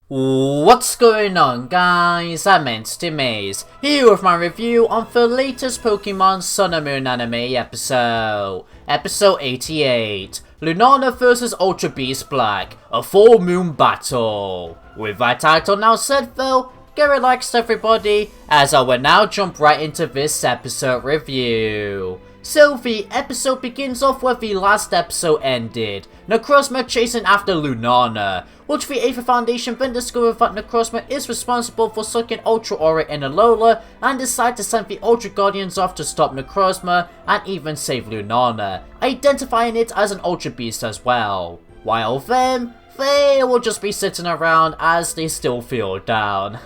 What's going on, guys? I'm Maze, here with my review on the latest Pokemon Sun and Moon anime episode 88, Lunala vs Ultra Beast Black, a full moon battle. With that title now said though, get relaxed everybody, as I will now jump right into this episode review. So the episode begins off where the last episode ended, Necrozma chasing after Lunala, which the Aether Foundation then discovered that Necrozma is responsible for sucking Ultra Aura in Alola and decide to send the Ultra Guardians off to stop Necrozma and even save Lunala, identifying it as an Ultra Beast as well. While them, they will just be sitting around as they still feel down.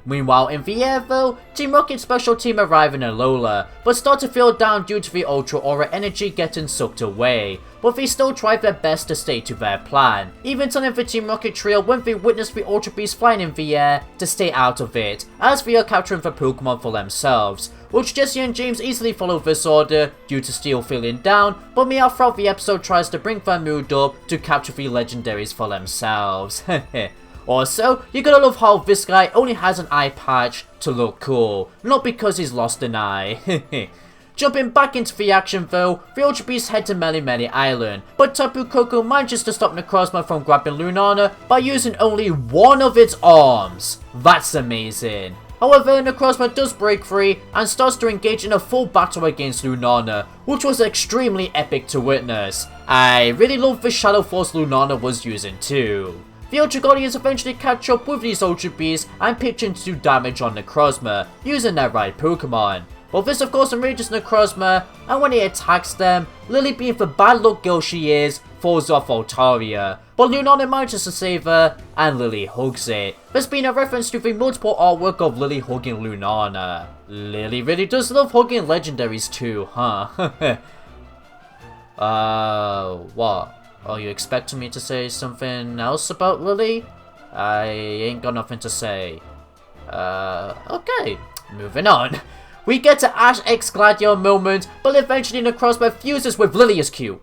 Meanwhile, in the air though, Team Rocket's special team arrive in Alola, but start to feel down due to the Ultra Aura energy getting sucked away, but they still try their best to stay to their plan, even telling the Team Rocket trio when they witness the Ultra Beast flying in the air to stay out of it, as they are capturing the Pokemon for themselves, which Jesse and James easily follow this order due to still feeling down, but Mia throughout the episode tries to bring their mood up to capture the legendaries for themselves. Also, you gotta love how this guy only has an eye patch to look cool, not because he's lost an eye. Jumping back into the action though, the Ultra Beasts head to Meli Island, but Tapu Koko manages to stop Necrozma from grabbing Lunala by using only one of its arms. That's amazing. However, Necrozma does break free and starts to engage in a full battle against Lunala, which was extremely epic to witness. I really love the Shadow Force Lunala was using too. The Ultra Guardians eventually catch up with these Ultra Beasts and pitch in to do damage on Necrozma, using their right Pokemon. But this of course enrages Necrozma, and when he attacks them, Lily, being the bad luck girl she is, falls off Altaria. But Lunala manages to save her, and Lily hugs it. There's been a reference to the multiple artwork of Lily hugging Lunala. Lily really does love hugging legendaries too, huh? What? Are you expecting me to say something else about Lily? I ain't got nothing to say. Okay, moving on. We get to Ash X Gladio moment, but eventually Necrozma fuses with Lily is cute.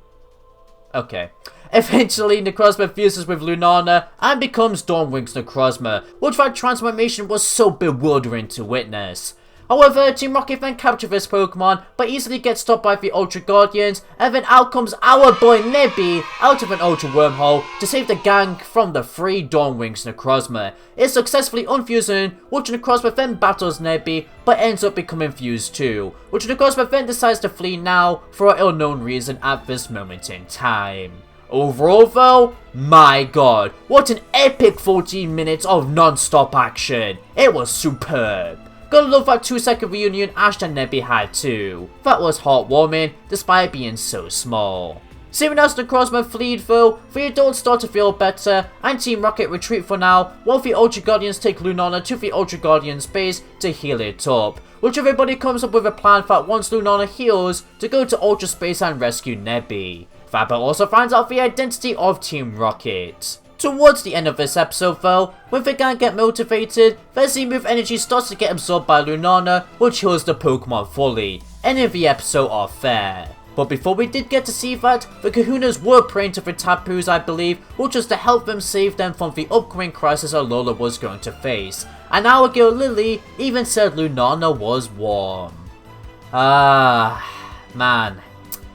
Okay. Eventually, Necrozma fuses with Lunala and becomes Dawnwing's Necrozma, which that transformation was so bewildering to witness. However, Team Rocket then capture this Pokemon, but easily gets stopped by the Ultra Guardians, and then out comes our boy Nebby out of an Ultra Wormhole to save the gang from the three Dawnwings Necrozma. It's successfully unfusing, which Necrozma then battles Nebby, but ends up becoming fused too, which Necrozma then decides to flee now for an unknown reason at this moment in time. Overall though, my god, what an epic 14 minutes of non-stop action. It was superb. Gotta love that 2-second reunion Ash and Nebby had too. That was heartwarming, despite being so small. Soon as Necrozma fleed though, the adults start to feel better, and Team Rocket retreat for now, while the Ultra Guardians take Lunala to the Ultra Guardians base to heal it up. Which everybody comes up with a plan that once Lunala heals, to go to Ultra Space and rescue Nebby. Fabber also finds out the identity of Team Rocket. Towards the end of this episode though, when the gang get motivated, their Z-move energy starts to get absorbed by Lunala, which heals the Pokemon fully, ending the episode off there. But before we did get to see that, the Kahunas were praying to the Tapus I believe, which was to help them save them from the upcoming crisis Alola was going to face. And our girl Lily even said Lunala was warm. Man.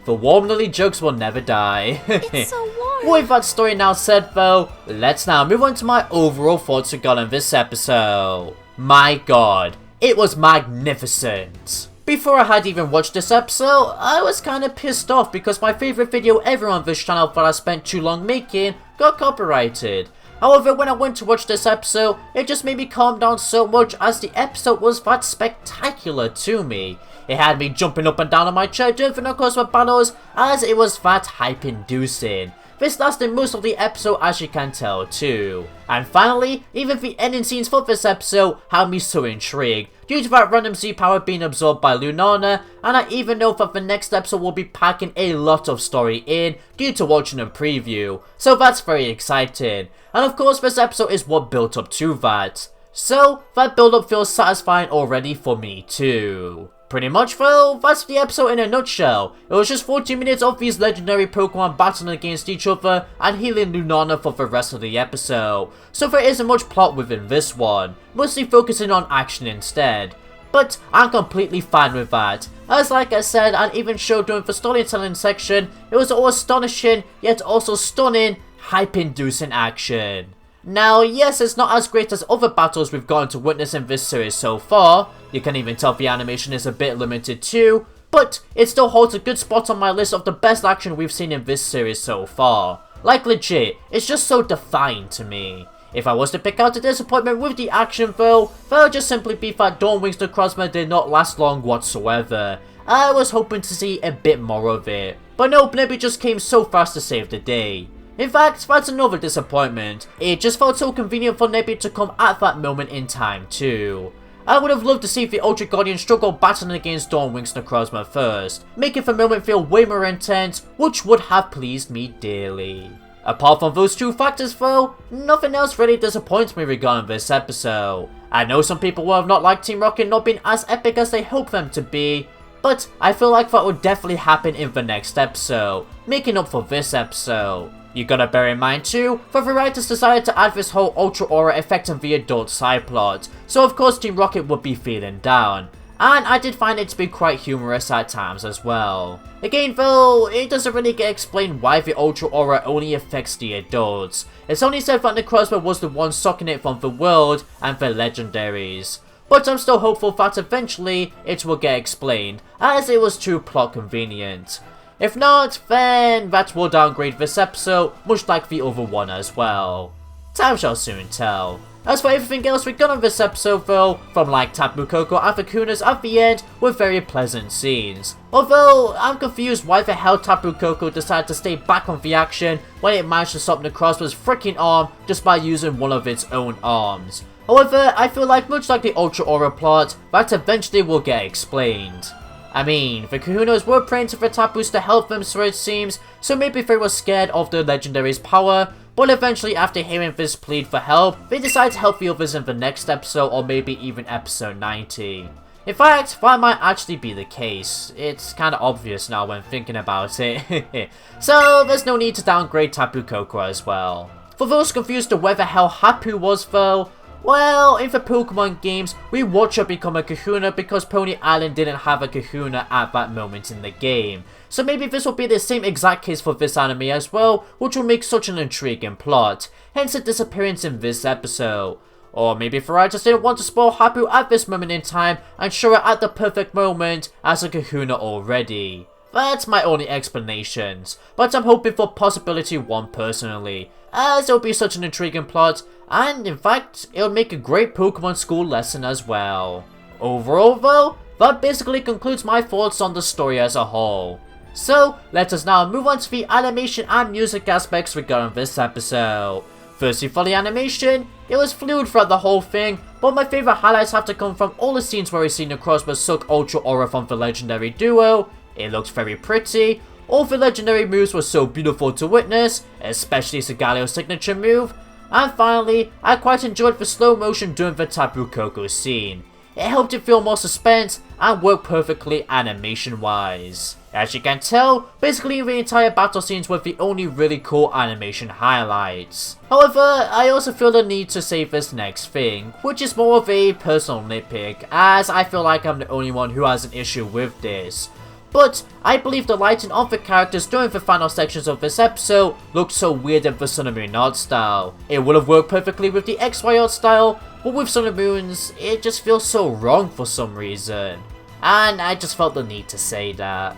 The warm Lily jokes will never die. It's so warm. With that story now said though, let's now move on to my overall thoughts regarding this episode. My god, it was magnificent. Before I had even watched this episode, I was kinda pissed off because my favourite video ever on this channel that I spent too long making got copyrighted. However, when I went to watch this episode, it just made me calm down so much as the episode was that spectacular to me. It had me jumping up and down on my chair during the Necrozma battles as it was that hype inducing. This lasted most of the episode as you can tell too. And finally, even the ending scenes for this episode had me so intrigued due to that random Z power being absorbed by Lunala, and I even know that the next episode will be packing a lot of story in due to watching a preview, so that's very exciting. And of course this episode is what built up to that. So that build up feels satisfying already for me too. Pretty much though, that's the episode in a nutshell. It was just 40 minutes of these legendary Pokemon battling against each other and healing Lunala for the rest of the episode. So there isn't much plot within this one, mostly focusing on action instead. But I'm completely fine with that, as like I said and even showed during the storytelling section, it was all astonishing yet also stunning, hype-inducing action. Now yes, it's not as great as other battles we've gotten to witness in this series so far, you can even tell the animation is a bit limited too, but it still holds a good spot on my list of the best action we've seen in this series so far. Like legit, it's just so defined to me. If I was to pick out a disappointment with the action though, that would just simply be that Dawnwing's Necrozma did not last long whatsoever. I was hoping to see a bit more of it, but nope, Nebby just came so fast to save the day. In fact, that's another disappointment. It just felt so convenient for Nebby to come at that moment in time too. I would have loved to see the Ultra Guardian struggle battling against Dawnwing's Necrozma first, making the moment feel way more intense, which would have pleased me dearly. Apart from those two factors though, nothing else really disappoints me regarding this episode. I know some people will have not liked Team Rocket not being as epic as they hope them to be, but I feel like that would definitely happen in the next episode, making up for this episode. You gotta bear in mind too, that the writers decided to add this whole Ultra Aura affecting the adult side plot, so of course Team Rocket would be feeling down. And I did find it to be quite humorous at times as well. Again though, it doesn't really get explained why the Ultra Aura only affects the adults. It's only said that Necrozma was the one sucking it from the world and the legendaries. But I'm still hopeful that eventually it will get explained, as it was too plot convenient. If not, then that will downgrade this episode, much like the other one as well. Time shall soon tell. As for everything else we got on this episode though, from like Tapu Koko and the Kunas at the end were very pleasant scenes. Although, I'm confused why the hell Tapu Koko decided to stay back on the action when it managed to stop Necrozma's freaking arm just by using one of its own arms. However, I feel like much like the Ultra Aura plot, that eventually will get explained. I mean, the Kahunas were praying to the Tapus to help them so it seems, so maybe they were scared of the legendary's power, but eventually after hearing this plead for help, they decide to help the others in the next episode or maybe even episode 90. In fact, that might actually be the case. It's kinda obvious now when thinking about it. So there's no need to downgrade Tapu Koko as well. For those confused to where the hell Hapu was though, well, in the Pokemon games, we watch her become a Kahuna because Pony Island didn't have a Kahuna at that moment in the game. So maybe this will be the same exact case for this anime as well, which will make such an intriguing plot, hence its disappearance in this episode. Or maybe Farai just didn't want to spoil Hapu at this moment in time and show her at the perfect moment as a Kahuna already. That's my only explanations, but I'm hoping for possibility 1 personally, as it'll be such an intriguing plot, and in fact, it'll make a great Pokemon school lesson as well. Overall though, that basically concludes my thoughts on the story as a whole. So, let us now move on to the animation and music aspects regarding this episode. Firstly for the animation, it was fluid throughout the whole thing, but my favourite highlights have to come from all the scenes where we see Necrozma suck Ultra Aura from the legendary duo. It looked very pretty, all the legendary moves were so beautiful to witness, especially Solgaleo's signature move, and finally, I quite enjoyed the slow motion during the Tapu Koko scene. It helped it feel more suspense and worked perfectly animation wise. As you can tell, basically the entire battle scenes were the only really cool animation highlights. However, I also feel the need to say this next thing, which is more of a personal nitpick, as I feel like I'm the only one who has an issue with this. But I believe the lighting of the characters during the final sections of this episode looked so weird in the Sun and Moon art style. It would have worked perfectly with the XY art style, but with Sun and Moon's, it just feels so wrong for some reason. And I just felt the need to say that.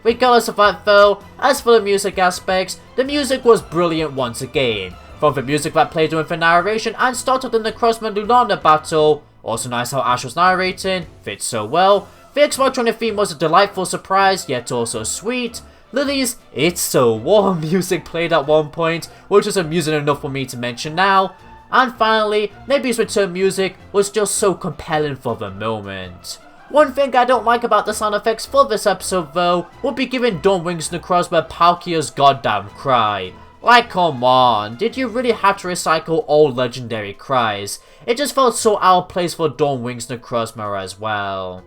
Regardless of that though, as for the music aspects, the music was brilliant once again. From the music that played during the narration and started the Necrozma Lunala battle, also nice how Ash was narrating, fits so well. The X-Electronic theme was a delightful surprise, yet also sweet. Lily's It's So Warm music played at one point, which was amusing enough for me to mention now. And finally, Nebby's return music was just so compelling for the moment. One thing I don't like about the sound effects for this episode though, would be giving Dawnwing's Necrozma Palkia's goddamn cry. Like come on, did you really have to recycle all legendary cries? It just felt so out of place for Dawnwing's Necrozma as well.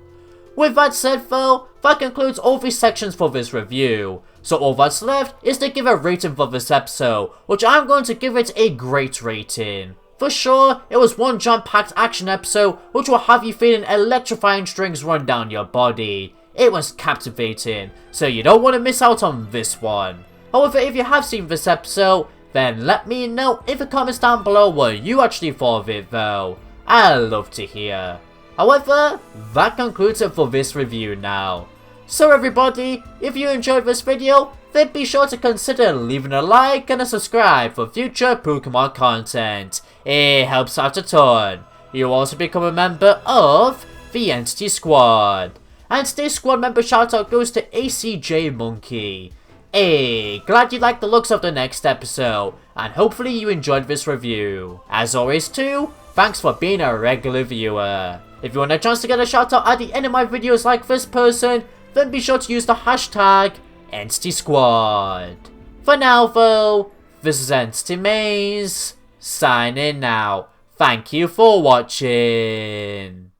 With that said though, that concludes all the sections for this review. So all that's left is to give a rating for this episode, which I'm going to give it a great rating. For sure, it was one jam-packed action episode which will have you feeling electrifying strings run down your body. It was captivating, so you don't want to miss out on this one. However, if you have seen this episode, then let me know in the comments down below what you actually thought of it though. I'd love to hear. However, that concludes it for this review now. So everybody, if you enjoyed this video, then be sure to consider leaving a like and a subscribe for future Pokemon content. It helps out a ton. You'll also become a member of the Entity Squad. And today's squad member shoutout goes to ACJ Monkey. Hey, glad you liked the looks of the next episode, and hopefully you enjoyed this review. As always too, thanks for being a regular viewer. If you want a chance to get a shoutout at the end of my videos like this person, then be sure to use the hashtag Entity Squad. For now though, this is Entity Maze, signing out. Thank you for watching.